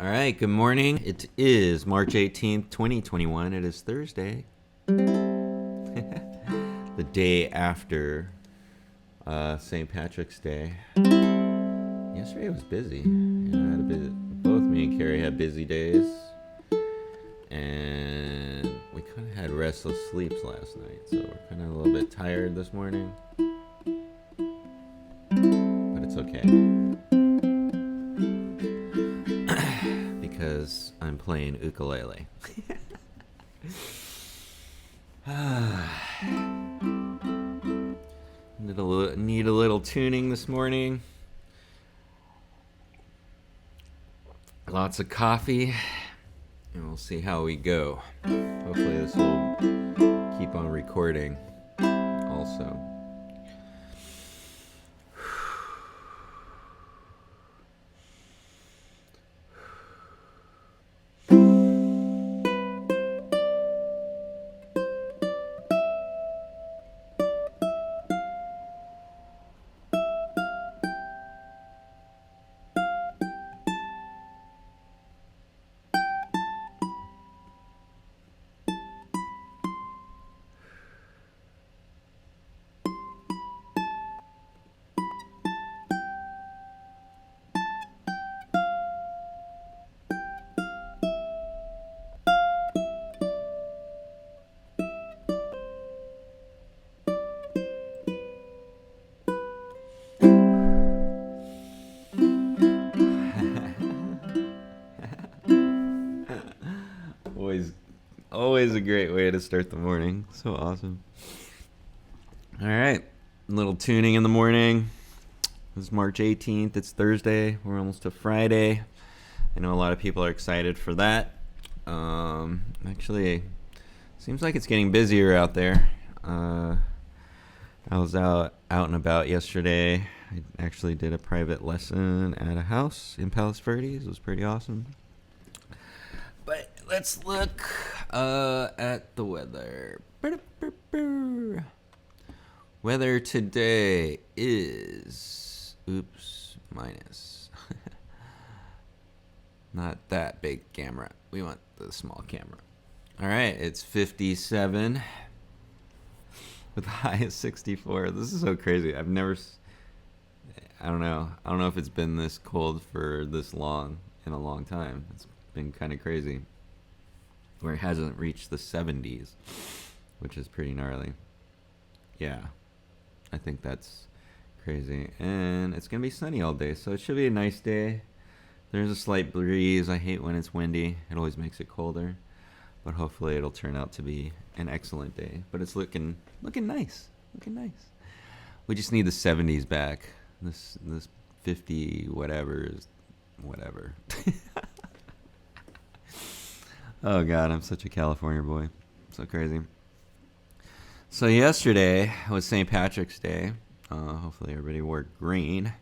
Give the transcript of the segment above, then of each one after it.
All right, good morning. It is March 18th, 2021. It is Thursday. The day after St. Patrick's Day. Yesterday was busy. Both me and Carrie had busy days. And we kind of had restless sleeps last night. So we're kind of a little bit tired this morning. But it's okay. Because I'm playing ukulele. Need a little tuning this morning. Lots of coffee, and we'll see how we go. Hopefully this will keep on recording also. Always a great way to start the morning. So awesome. All right. A little tuning in the morning. It's March 18th. It's Thursday. We're almost to Friday. I know a lot of people are excited for that. Actually, seems like it's getting busier out there. I was out and about yesterday. I actually did a private lesson at a house in Palos Verdes. It was pretty awesome. But let's look at the weather. Weather today is, minus. Not that big camera. We want the small camera. All right, it's 57 with a high of 64. This is so crazy. I don't know if it's been this cold for this long in a long time. It's been kind of crazy, where it hasn't reached the 70s, which is pretty gnarly. Yeah, I think that's crazy. And it's gonna be sunny all day, so it should be a nice day. There's a slight breeze. I hate when it's windy. It always makes it colder, but hopefully it'll turn out to be an excellent day. But it's looking nice. We just need the 70s back. This 50 whatever is whatever. Oh God, I'm such a California boy. So crazy. So yesterday was St. Patrick's Day. Hopefully everybody wore green.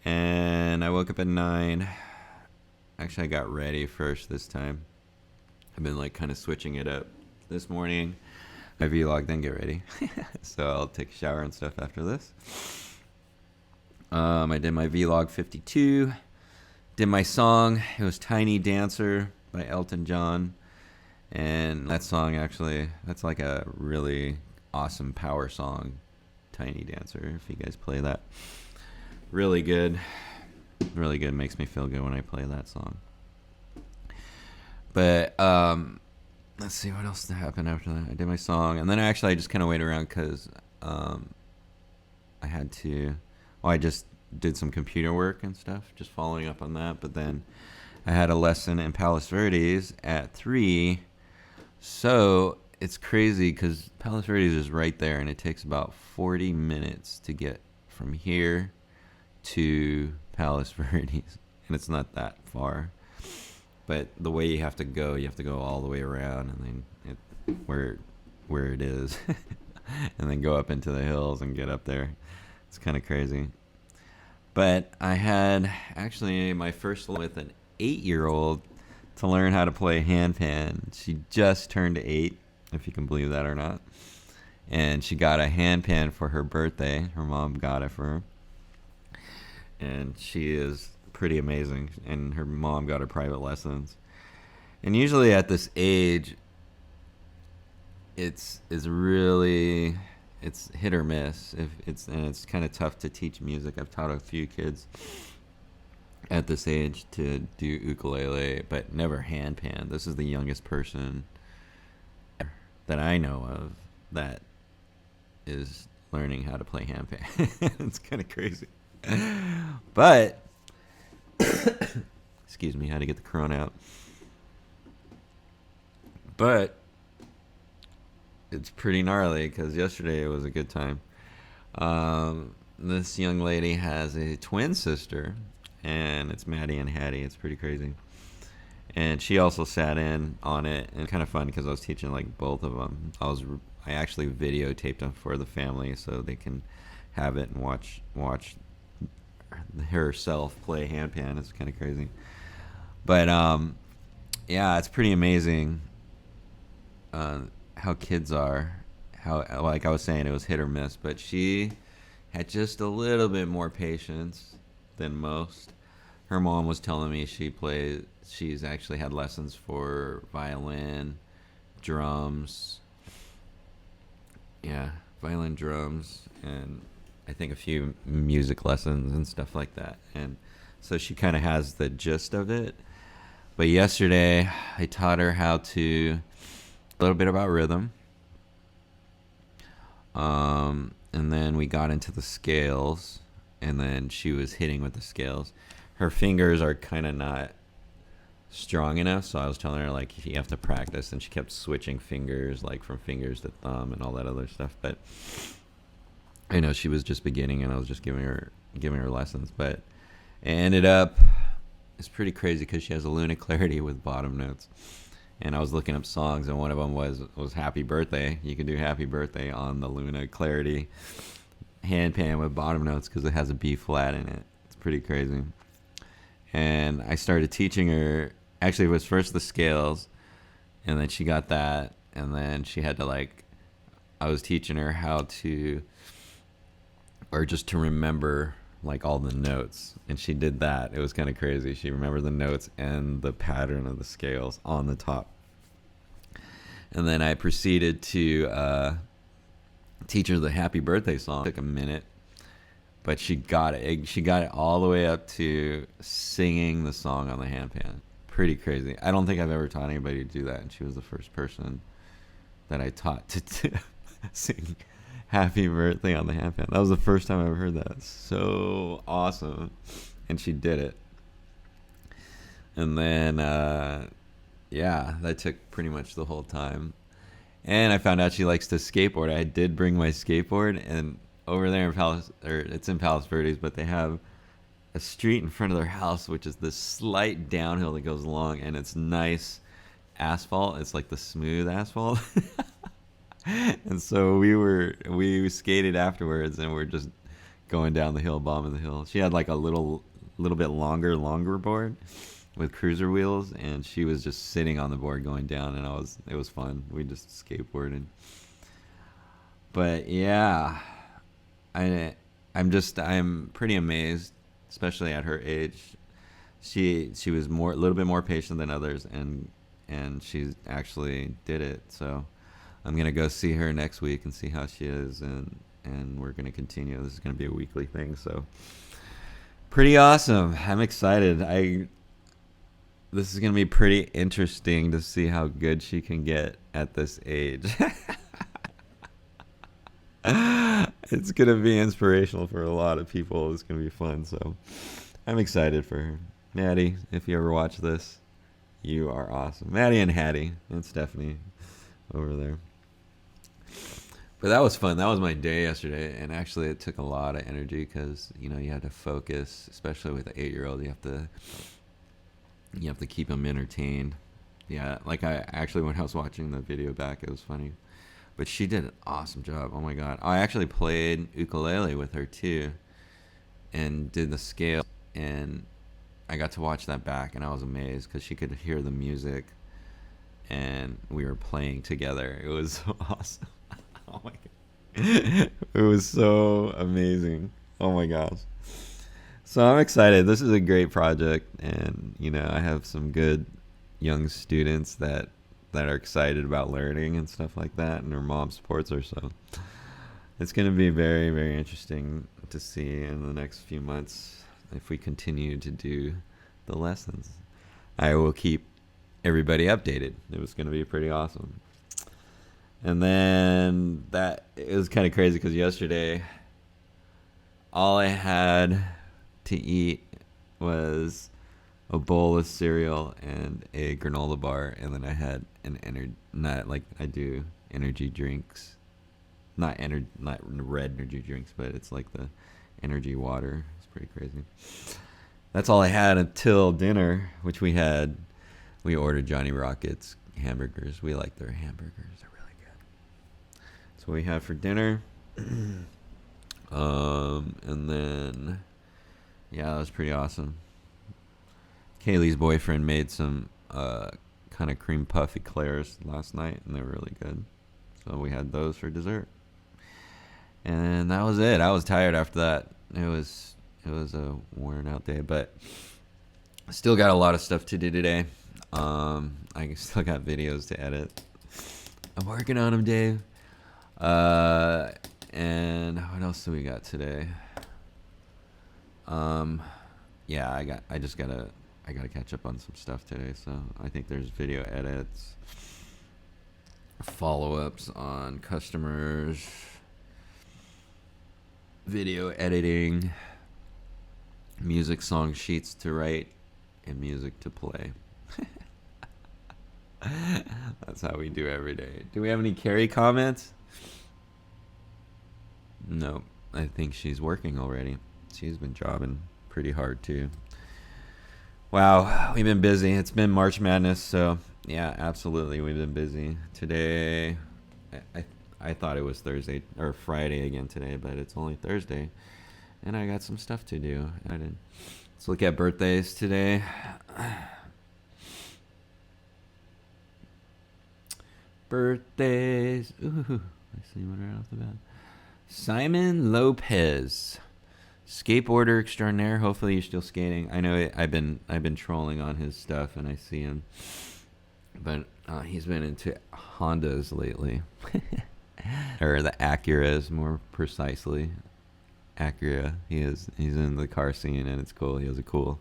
And I woke up at 9. Actually, I got ready first this time. I've been kind of switching it up. This morning, I vlogged, then get ready. So I'll take a shower and stuff after this. I did my vlog 52. Did my song. It was Tiny Dancer by Elton John. And that song, actually, that's like a really awesome power song. Tiny Dancer, if you guys play that. Really good. Really good. Makes me feel good when I play that song. But let's see what else happened after that. I did my song. And then I just kind of waited around because I had to... Well, I just did some computer work and stuff, just following up on that. But then I had a lesson in Palos Verdes at 3. So it's crazy because Palos Verdes is right there, and it takes about 40 minutes to get from here to Palos Verdes. And it's not that far. But the way you have to go all the way around, and then where it is, and then go up into the hills and get up there. It's kind of crazy. But I had actually my first with an 8-year-old to learn how to play handpan. She just turned 8, if you can believe that or not. And she got a handpan for her birthday. Her mom got it for her. And she is pretty amazing. And her mom got her private lessons. And usually at this age, it's hit or miss. If it's kind of tough to teach music. I've taught a few kids at this age to do ukulele, but never handpan. This is the youngest person that I know of that is learning how to play handpan. It's kind of crazy. But excuse me, had to get the corona out. But it's pretty gnarly because yesterday it was a good time. This young lady has a twin sister, and it's Maddie and Hattie. It's pretty crazy. And she also sat in on it, and kind of fun because I was teaching like both of them. I actually videotaped them for the family so they can have it and watch herself play handpan. It's kind of crazy, but yeah, it's pretty amazing how kids are. How, like I was saying, it was hit or miss, but she had just a little bit more patience than most. Her mom was telling me she's actually had lessons for violin, drums. Yeah, violin, drums, and I think a few music lessons and stuff like that. And so she kind of has the gist of it. But yesterday, I taught her a little bit about rhythm. And then we got into the scales, and then she was hitting with the scales. Her fingers are kind of not strong enough, so I was telling her like you have to practice, and she kept switching fingers, like from fingers to thumb and all that other stuff. But I know she was just beginning, and I was just giving her lessons. But it ended up, it's pretty crazy because she has a Luna Clarity with bottom notes. And I was looking up songs, and one of them was Happy Birthday. You can do Happy Birthday on the Luna Clarity handpan with bottom notes because it has a B flat in it. It's pretty crazy. And I started teaching her, actually it was first the scales, and then she got that, and then she had to I was teaching her how to, or just to remember like all the notes, and she did that. It was kind of crazy. She remembered the notes and the pattern of the scales on the top. And then I proceeded to teach her the Happy Birthday song. It took a minute, but she got it. She got it all the way up to singing the song on the handpan. Pretty crazy. I don't think I've ever taught anybody to do that, and she was the first person that I taught to sing Happy Birthday on the handpan. That was the first time I ever heard that. So awesome. And she did it. And then, yeah, that took pretty much the whole time. And I found out she likes to skateboard. I did bring my skateboard, and over there it's in Palos Verdes, but they have a street in front of their house, which is this slight downhill that goes along, and it's nice asphalt. It's like the smooth asphalt. And so we skated afterwards, and we're just going down the hill, bombing the hill. She had like a little bit longer board with cruiser wheels, and she was just sitting on the board going down, and it was fun. We just skateboarded. But yeah, I'm pretty amazed, especially at her age. She was a little bit more patient than others, and she actually did it. So I'm going to go see her next week and see how she is, and we're going to continue. This is going to be a weekly thing, so pretty awesome. I'm excited. This is going to be pretty interesting to see how good she can get at this age. It's going to be inspirational for a lot of people. It's going to be fun, so I'm excited for her. Maddie, if you ever watch this, you are awesome. Maddie and Hattie and Stephanie over there. But that was fun. That was my day yesterday, and actually it took a lot of energy because you had to focus, especially with an 8-year-old. You have to keep them entertained. Yeah, like when I was watching the video back, it was funny. But she did an awesome job. Oh my god, I actually played ukulele with her too, and did the scale, and I got to watch that back, and I was amazed because she could hear the music, and we were playing together. It was so awesome. Oh my god. It was so amazing. Oh my gosh. So I'm excited. This is a great project, and I have some good young students that are excited about learning and stuff like that, and their mom supports her. So it's going to be very, very interesting to see in the next few months if we continue to do the lessons. I will keep everybody updated. It was going to be pretty awesome. And then it was kind of crazy because yesterday all I had to eat was a bowl of cereal and a granola bar, and then I had not like I do energy drinks, not red energy drinks, but it's like the energy water. It's pretty crazy. That's all I had until dinner, which we ordered Johnny Rockets hamburgers. We like their hamburgers. They're really good. That's what we had for dinner. And then, yeah, that was pretty awesome. Kaylee's boyfriend made some kind of cream puff eclairs last night, and they were really good. So we had those for dessert. And that was it. I was tired after that. It was a worn out day, but still got a lot of stuff to do today. I still got videos to edit. I'm working on them, Dave. And what else do we got today? Yeah, I gotta catch up on some stuff today. So I think there's video edits, follow-ups on customers, video editing, music song sheets to write, and music to play. That's how we do every day. Do we have any Carrie comments? No, I think she's working already. She's been jobbing pretty hard too. Wow, we've been busy. It's been March Madness, so yeah, absolutely, we've been busy. Today, I thought it was Thursday or Friday again today, but it's only Thursday, and I got some stuff to do. Let's look at birthdays today. Birthdays. Ooh, I see one right off the bat. Simon Lopez, skateboarder extraordinaire. Hopefully you're still skating. I know I've been trolling on his stuff, and I see him, but he's been into Hondas lately, or the Acuras more precisely. Acura. He's in the car scene, and it's cool. He has a cool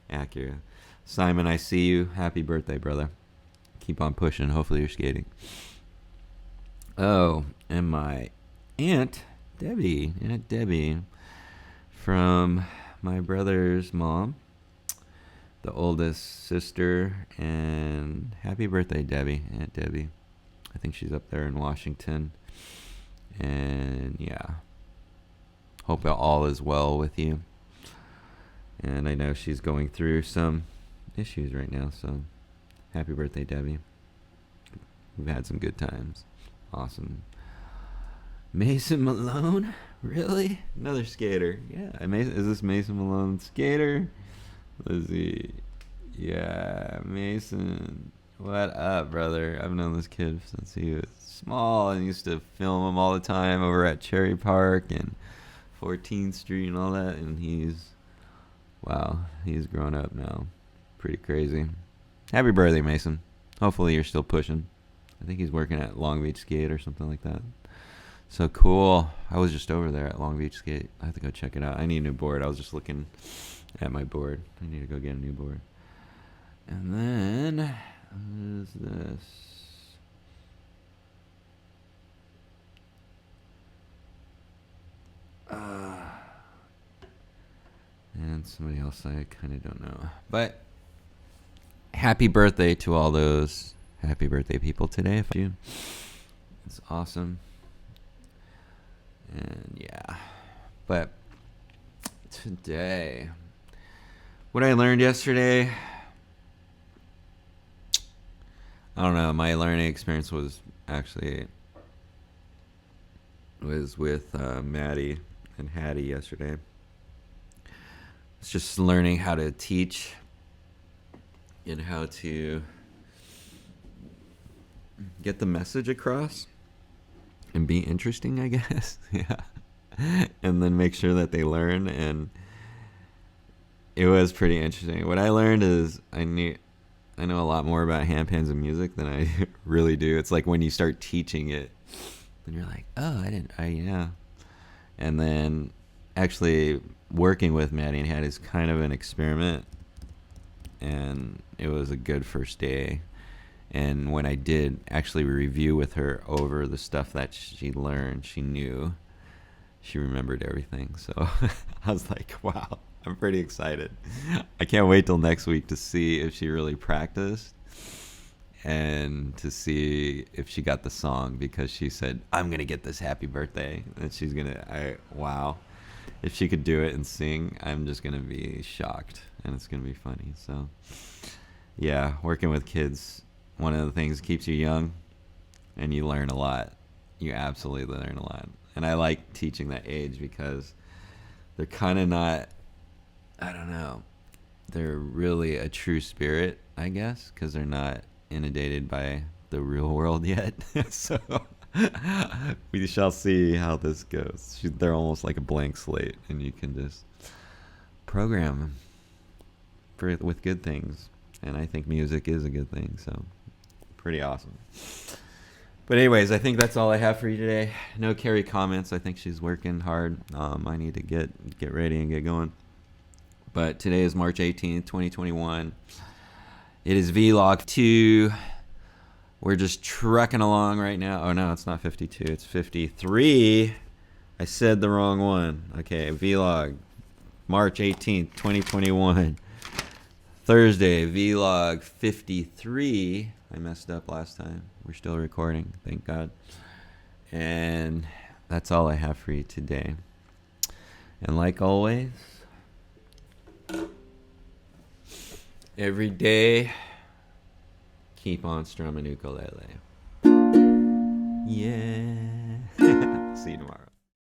Acura. Simon, I see you. Happy birthday, brother. Keep on pushing. Hopefully you're skating. Oh, and my Aunt Debbie, from my brother's mom, the oldest sister, and happy birthday, Debbie, Aunt Debbie. I think she's up there in Washington, and yeah, hope all is well with you. And I know she's going through some issues right now, so happy birthday, Debbie. We've had some good times. Awesome. Mason Malone? Really? Another skater. Yeah. Is this Mason Malone skater? Let's see. Yeah, Mason. What up, brother? I've known this kid since he was small and used to film him all the time over at Cherry Park and 14th Street and all that. And he's grown up now. Pretty crazy. Happy birthday, Mason. Hopefully you're still pushing. I think he's working at Long Beach Skate or something like that. So cool. I was just over there at Long Beach Skate. I have to go check it out. I need a new board. I was just looking at my board. I need to go get a new board. And then, what is this? And somebody else I kind of don't know. But happy birthday to all those happy birthday people today. It's awesome. And yeah. But today, what I learned yesterday, I don't know. My learning experience was with Maddie and Hattie yesterday. It's just learning how to teach and how to get the message across and be interesting, I guess. Yeah. And then make sure that they learn. And it was pretty interesting. What I learned is I know a lot more about handpans and music than I really do. It's like when you start teaching it, and you're like, oh, yeah. And then actually working with Maddie and Hat is kind of an experiment, and it was a good first day. And when I did actually review with her over the stuff that she learned, she knew, she remembered everything. So I was like, wow, I'm pretty excited. I can't wait till next week to see if she really practiced and to see if she got the song, because she said, I'm going to get this happy birthday. And she's going to, wow. If she could do it and sing, I'm just going to be shocked, and it's going to be funny. So, yeah, working with kids, one of the things that keeps you young, and you learn a lot. You absolutely learn a lot. And I like teaching that age because they're kind of not, I don't know, they're really a true spirit, I guess, because they're not inundated by the real world yet. So we shall see how this goes. They're almost like a blank slate, and you can just program them with good things. And I think music is a good thing, so pretty awesome. But anyways, I think that's all I have for you today. No Carrie comments. I think she's working hard. I need to get ready and get going. But today is March 18th, 2021. It is vlog 2. We're just trucking along right now. Oh, no, it's not 52. It's 53. I said the wrong one. Okay, vlog March 18th, 2021. Thursday, vlog 53. I messed up last time. We're still recording, thank God. And that's all I have for you today. And like always, every day, keep on strumming ukulele.